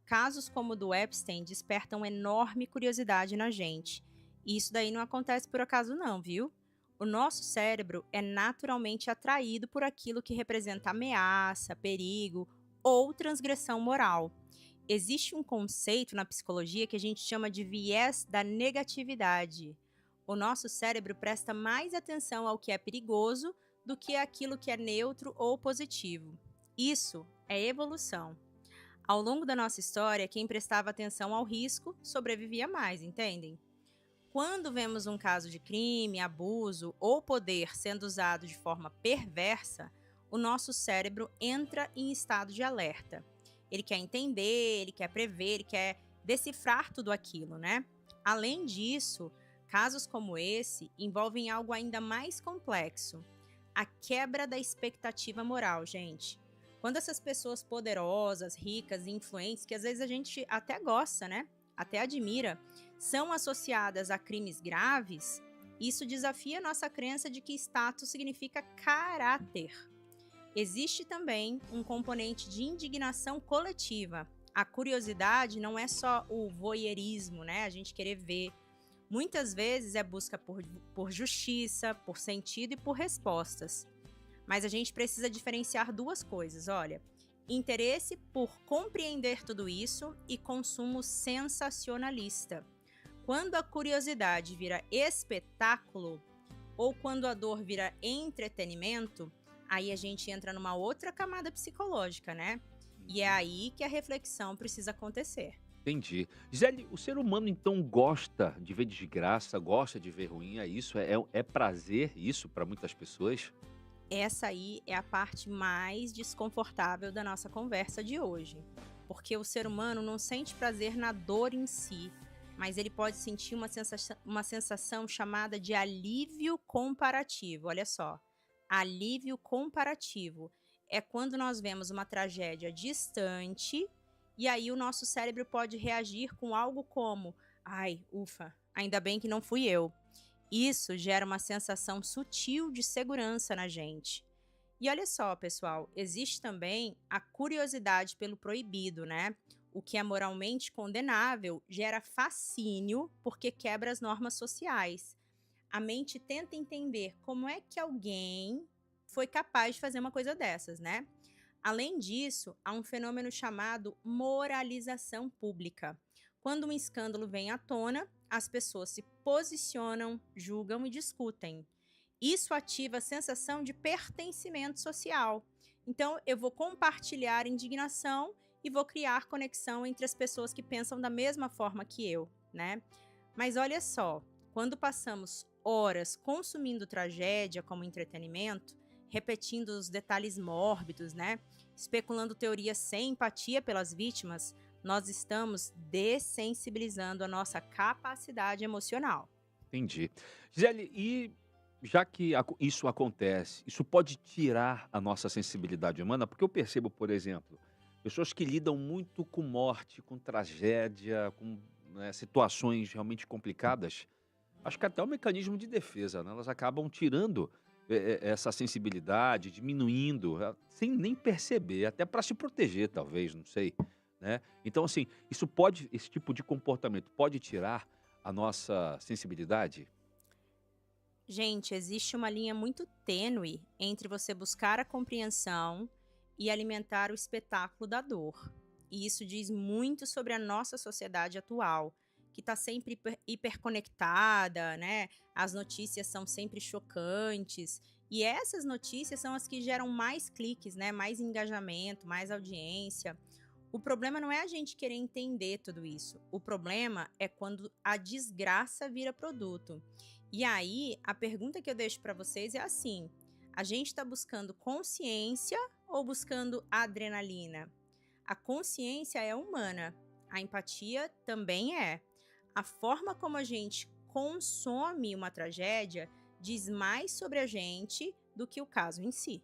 casos como o do Epstein despertam enorme curiosidade na gente. E isso daí não acontece por acaso não, viu? O nosso cérebro é naturalmente atraído por aquilo que representa ameaça, perigo ou transgressão moral. Existe um conceito na psicologia que a gente chama de viés da negatividade. O nosso cérebro presta mais atenção ao que é perigoso do que aquilo que é neutro ou positivo. Isso é evolução. Ao longo da nossa história, quem prestava atenção ao risco sobrevivia mais, entendem? Quando vemos um caso de crime, abuso ou poder sendo usado de forma perversa, o nosso cérebro entra em estado de alerta. Ele quer entender, ele quer prever, ele quer decifrar tudo aquilo, né? Além disso, casos como esse envolvem algo ainda mais complexo: a quebra da expectativa moral, gente. Quando essas pessoas poderosas, ricas e influentes, que às vezes a gente até gosta, né? Até admira, são associadas a crimes graves, isso desafia nossa crença de que status significa caráter. Existe também um componente de indignação coletiva. A curiosidade não é só o voyeurismo, né? A gente querer ver. Muitas vezes é busca por justiça, por sentido e por respostas. Mas a gente precisa diferenciar duas coisas, olha. Interesse por compreender tudo isso e consumo sensacionalista. Quando a curiosidade vira espetáculo ou quando a dor vira entretenimento, aí a gente entra numa outra camada psicológica, né? E é aí que a reflexão precisa acontecer. Entendi. Gisele, o ser humano então gosta de ver desgraça, gosta de ver ruim, é isso? É prazer isso para muitas pessoas? Essa aí é a parte mais desconfortável da nossa conversa de hoje, porque o ser humano não sente prazer na dor em si, mas ele pode sentir uma sensação chamada de alívio comparativo. Olha só, alívio comparativo é quando nós vemos uma tragédia distante e aí o nosso cérebro pode reagir com algo como: ai, ufa, ainda bem que não fui eu. Isso gera uma sensação sutil de segurança na gente. E olha só, pessoal, existe também a curiosidade pelo proibido, né? O que é moralmente condenável gera fascínio porque quebra as normas sociais. A mente tenta entender como é que alguém foi capaz de fazer uma coisa dessas, né? Além disso, há um fenômeno chamado moralização pública. Quando um escândalo vem à tona, as pessoas se posicionam, julgam e discutem. Isso ativa a sensação de pertencimento social. Então, eu vou compartilhar indignação e vou criar conexão entre as pessoas que pensam da mesma forma que eu, né? Mas olha só, quando passamos horas consumindo tragédia como entretenimento, repetindo os detalhes mórbidos, né? Especulando teorias sem empatia pelas vítimas, nós estamos dessensibilizando a nossa capacidade emocional. Entendi. Gisele, e já que isso acontece, isso pode tirar a nossa sensibilidade humana? Porque eu percebo, por exemplo, pessoas que lidam muito com morte, com tragédia, com, né, situações realmente complicadas. Acho que até um mecanismo de defesa, né, elas acabam tirando, essa sensibilidade, diminuindo, sem nem perceber, até para se proteger talvez, não sei, né. Então assim, esse tipo de comportamento pode tirar a nossa sensibilidade? Gente, existe uma linha muito tênue entre você buscar a compreensão e alimentar o espetáculo da dor. E isso diz muito sobre a nossa sociedade atual, que está sempre hiperconectada, né? As notícias são sempre chocantes. E essas notícias são as que geram mais cliques, né? Mais engajamento, mais audiência. O problema não é a gente querer entender tudo isso. O problema é quando a desgraça vira produto. E aí, a pergunta que eu deixo para vocês é assim: a gente está buscando consciência ou buscando adrenalina? A consciência é humana, a empatia também é. A forma como a gente consome uma tragédia diz mais sobre a gente do que o caso em si.